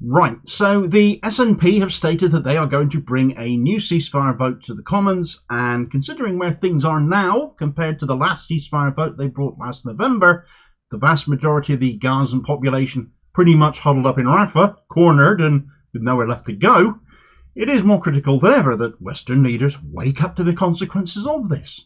Right, so the SNP have stated that they are going to bring a new ceasefire vote to the Commons, and considering where things are now compared to the last ceasefire vote they brought last November, the vast majority of the Gazan population pretty much huddled up in Rafah, cornered and with nowhere left to go, it is more critical than ever that Western leaders wake up to the consequences of this.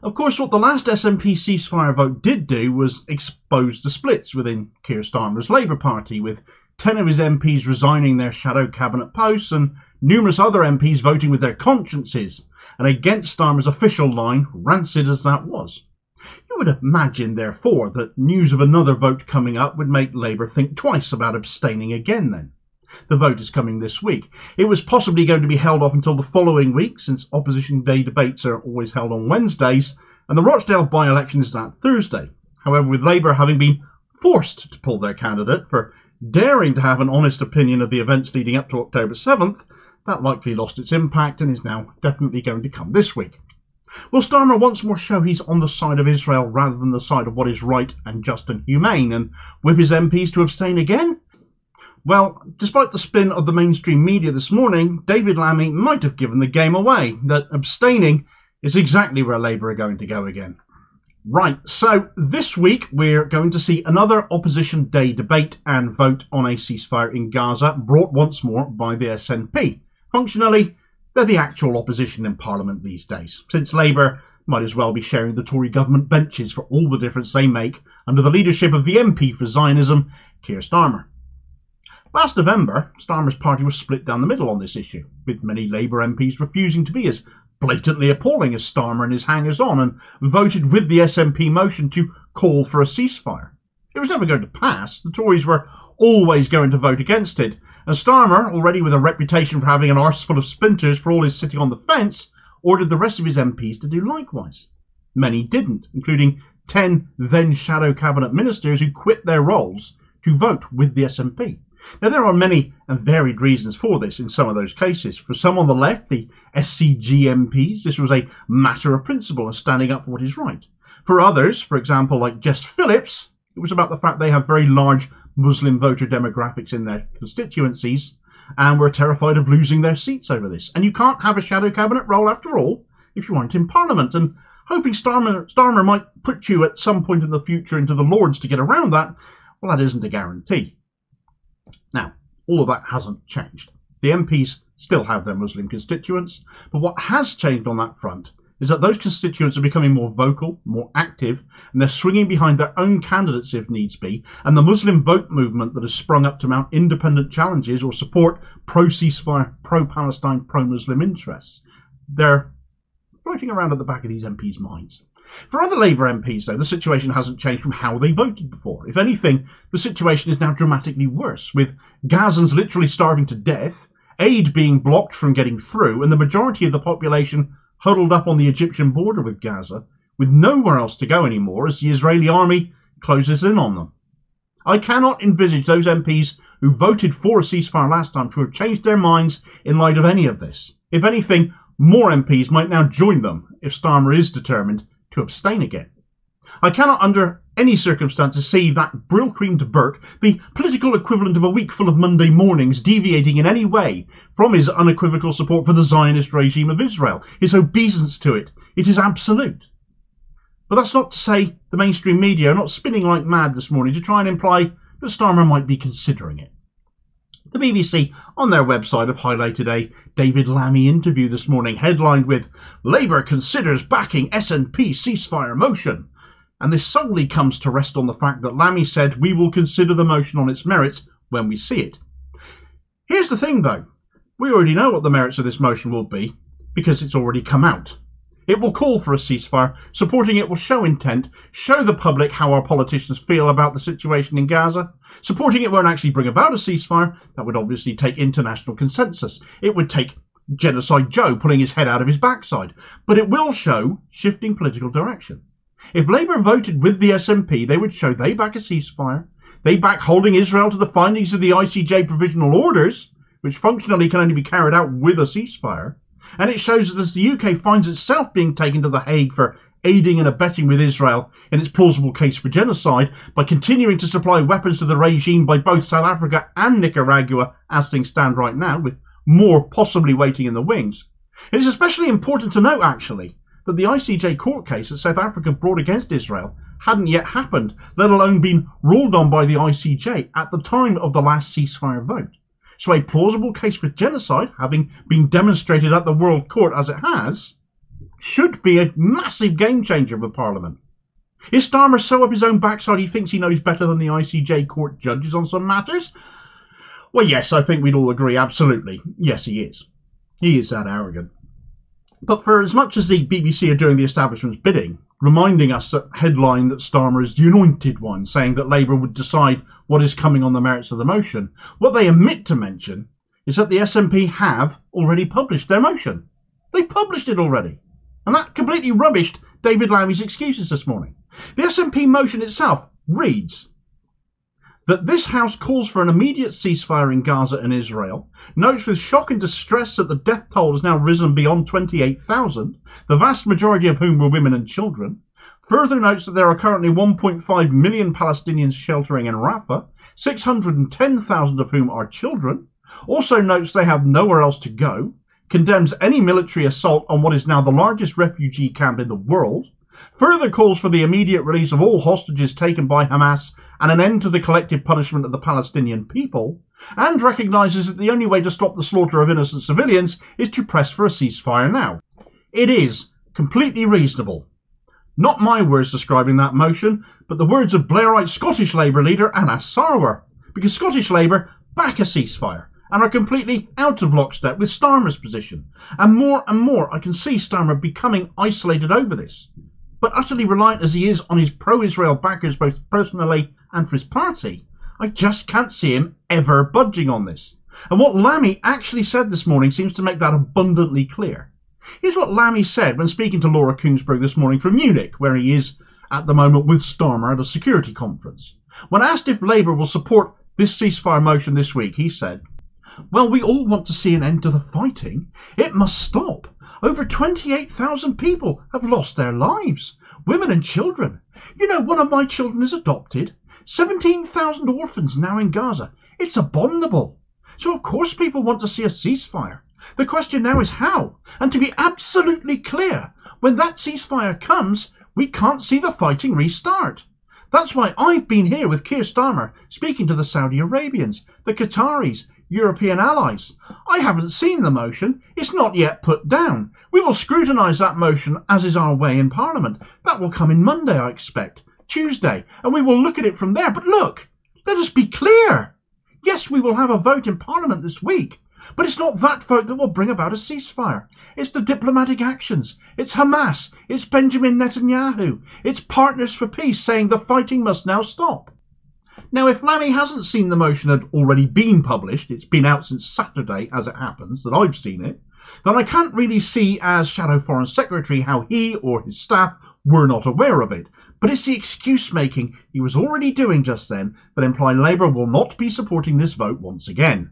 Of course, what the last SNP ceasefire vote did do was expose the splits within Keir Starmer's Labour Party, with 10 of his MPs resigning their shadow cabinet posts and numerous other MPs voting with their consciences, and against Starmer's official line, rancid as that was. You would imagine, therefore, that news of another vote coming up would make Labour think twice about abstaining again then. The vote is coming this week. It was possibly going to be held off until the following week, since Opposition Day debates are always held on Wednesdays, and the Rochdale by-election is that Thursday. However, with Labour having been forced to pull their candidate for daring to have an honest opinion of the events leading up to October 7th, that likely lost its impact and is now definitely going to come this week. Will Starmer once more show he's on the side of Israel rather than the side of what is right and just and humane, and whip his MPs to abstain again? Well, despite the spin of the mainstream media this morning, David Lammy might have given the game away, that abstaining is exactly where Labour are going to go again. Right, so this week we're going to see another Opposition Day debate and vote on a ceasefire in Gaza, brought once more by the SNP. Functionally, they're the actual opposition in Parliament these days, since Labour might as well be sharing the Tory government benches for all the difference they make under the leadership of the MP for Zionism, Keir Starmer. Last November, Starmer's party was split down the middle on this issue, with many Labour MPs refusing to be as blatantly appalling as Starmer and his hangers-on, and voted with the SNP motion to call for a ceasefire. It was never going to pass. The Tories were always going to vote against it, and Starmer, already with a reputation for having an arse full of splinters for all his sitting on the fence, ordered the rest of his MPs to do likewise. Many didn't, including 10 then shadow cabinet ministers who quit their roles to vote with the SNP. Now, there are many and varied reasons for this in some of those cases. For some on the left, the SCG MPs, this was a matter of principle and standing up for what is right. For others, for example, like Jess Phillips, it was about the fact they have very large Muslim voter demographics in their constituencies and were terrified of losing their seats over this. And you can't have a shadow cabinet role, after all, if you aren't in Parliament. And hoping Starmer might put you at some point in the future into the Lords to get around that, well, that isn't a guarantee. Now, all of that hasn't changed. The MPs still have their Muslim constituents, but what has changed on that front is that those constituents are becoming more vocal, more active, and they're swinging behind their own candidates if needs be, and the Muslim vote movement that has sprung up to mount independent challenges or support pro-ceasefire, pro-Palestine, pro-Muslim interests, they're floating around at the back of these MPs' minds. For other Labour MPs, though, the situation hasn't changed from how they voted before. If anything, the situation is now dramatically worse, with Gazans literally starving to death, aid being blocked from getting through, and the majority of the population huddled up on the Egyptian border with Gaza, with nowhere else to go anymore as the Israeli army closes in on them. I cannot envisage those MPs who voted for a ceasefire last time to have changed their minds in light of any of this. If anything, more MPs might now join them if Starmer is determined to abstain again. I cannot under any circumstances see that brill-creamed Burke, the political equivalent of a week full of Monday mornings, deviating in any way from his unequivocal support for the Zionist regime of Israel, his obeisance to it. It is absolute. But that's not to say the mainstream media are not spinning like mad this morning to try and imply that Starmer might be considering it. The BBC on their website have highlighted a David Lammy interview this morning headlined with "Labour considers backing SNP ceasefire motion." And this solely comes to rest on the fact that Lammy said we will consider the motion on its merits when we see it. Here's the thing though, we already know what the merits of this motion will be because it's already come out. It will call for a ceasefire. Supporting it will show intent, show the public how our politicians feel about the situation in Gaza. Supporting it won't actually bring about a ceasefire. That would obviously take international consensus. It would take Genocide Joe pulling his head out of his backside. But it will show shifting political direction. If Labour voted with the SNP, they would show they back a ceasefire. They back holding Israel to the findings of the ICJ provisional orders, which functionally can only be carried out with a ceasefire. And it shows that as the UK finds itself being taken to The Hague for aiding and abetting with Israel in its plausible case for genocide by continuing to supply weapons to the regime by both South Africa and Nicaragua as things stand right now, with more possibly waiting in the wings. It is especially important to note, actually, that the ICJ court case that South Africa brought against Israel hadn't yet happened, let alone been ruled on by the ICJ at the time of the last ceasefire vote. So a plausible case for genocide, having been demonstrated at the World Court as it has, should be a massive game changer for Parliament. Is Starmer so up his own backside he thinks he knows better than the ICJ court judges on some matters? Well, yes, I think we'd all agree, absolutely. Yes, he is. He is that arrogant. But for as much as the BBC are doing the establishment's bidding, reminding us that headline that Starmer is the anointed one, saying that Labour would decide what is coming on the merits of the motion, what they omit to mention is that the SNP have already published their motion. They published it already. And that completely rubbished David Lammy's excuses this morning. The SNP motion itself reads that this House calls for an immediate ceasefire in Gaza and Israel, notes with shock and distress that the death toll has now risen beyond 28,000, the vast majority of whom were women and children, further notes that there are currently 1.5 million Palestinians sheltering in Rafah, 610,000 of whom are children, also notes they have nowhere else to go, condemns any military assault on what is now the largest refugee camp in the world, further calls for the immediate release of all hostages taken by Hamas and an end to the collective punishment of the Palestinian people, and recognises that the only way to stop the slaughter of innocent civilians is to press for a ceasefire now. It is completely reasonable. Not my words describing that motion, but the words of Blairite Scottish Labour leader Anna Sarwar, because Scottish Labour back a ceasefire and are completely out of lockstep with Starmer's position. And more I can see Starmer becoming isolated over this. But utterly reliant as he is on his pro-Israel backers both personally and for his party, I just can't see him ever budging on this. And what Lammy actually said this morning seems to make that abundantly clear. Here's what Lammy said when speaking to Laura Kuenssberg this morning from Munich, where he is at the moment with Starmer at a security conference. When asked if Labour will support this ceasefire motion this week, he said, "Well, we all want to see an end to the fighting. It must stop. Over 28,000 people have lost their lives, women and children. You know, one of my children is adopted. 17,000 orphans now in Gaza. It's abominable. So of course people want to see a ceasefire. The question now is how. And to be absolutely clear, when that ceasefire comes, we can't see the fighting restart. That's why I've been here with Keir Starmer speaking to the Saudi Arabians, the Qataris, European allies. I haven't seen the motion. It's not yet put down. We will scrutinise that motion as is our way in Parliament. That will come in Monday, I expect, Tuesday, and we will look at it from there. But look, let us be clear. Yes, we will have a vote in Parliament this week, but it's not that vote that will bring about a ceasefire. It's the diplomatic actions. It's Hamas. It's Benjamin Netanyahu. It's Partners for Peace saying the fighting must now stop. Now, if Lammy hasn't seen the motion had already been published, it's been out since Saturday, as it happens, that I've seen it, then I can't really see, as Shadow Foreign Secretary, how he or his staff were not aware of it. But it's the excuse-making he was already doing just then that imply Labour will not be supporting this vote once again.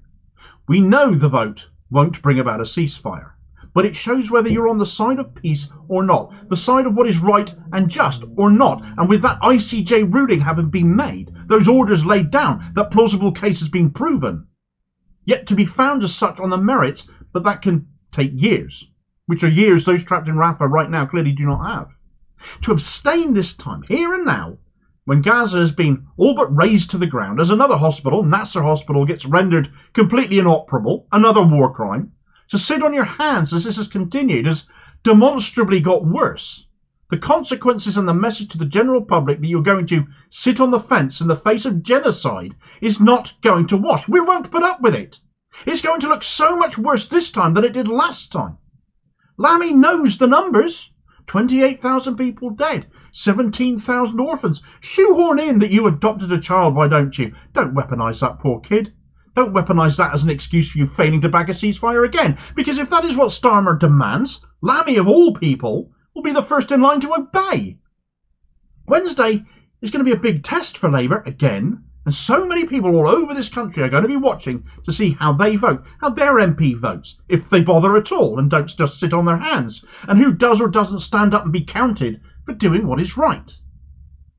We know the vote won't bring about a ceasefire, but it shows whether you're on the side of peace or not, the side of what is right and just or not. And with that ICJ ruling having been made, those orders laid down, that plausible case has been proven, yet to be found as such on the merits, but that can take years, which are years those trapped in Rafah right now clearly do not have. To abstain this time, here and now, when Gaza has been all but razed to the ground, as another hospital, Nasser Hospital, gets rendered completely inoperable, another war crime, to sit on your hands as this has continued, has demonstrably got worse. The consequences and the message to the general public that you're going to sit on the fence in the face of genocide is not going to wash. We won't put up with it. It's going to look so much worse this time than it did last time. Lammy knows the numbers. 28,000 people dead, 17,000 orphans. Shoehorn in that you adopted a child, why don't you? Don't weaponise that poor kid. Don't weaponise that as an excuse for you failing to back a ceasefire again. Because if that is what Starmer demands, Lammy of all people will be the first in line to obey. Wednesday is going to be a big test for Labour again. And so many people all over this country are going to be watching to see how they vote, how their MP votes, if they bother at all and don't just sit on their hands, and who does or doesn't stand up and be counted but doing what is right.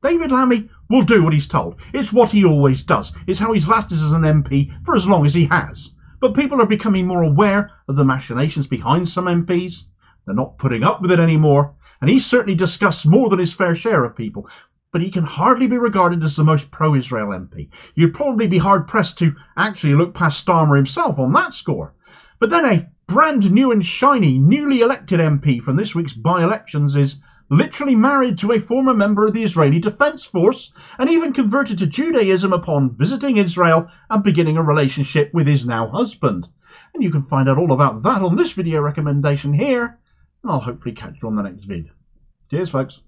David Lammy will do what he's told. It's what he always does. It's how he's lasted as an MP for as long as he has. But people are becoming more aware of the machinations behind some MPs. They're not putting up with it anymore, and he's certainly discussed more than his fair share of people. But he can hardly be regarded as the most pro-Israel MP. You'd probably be hard-pressed to actually look past Starmer himself on that score. But then a brand new and shiny, newly elected MP from this week's by-elections is literally married to a former member of the Israeli Defence Force, and even converted to Judaism upon visiting Israel and beginning a relationship with his now husband. And you can find out all about that on this video recommendation here, and I'll hopefully catch you on the next vid. Cheers, folks.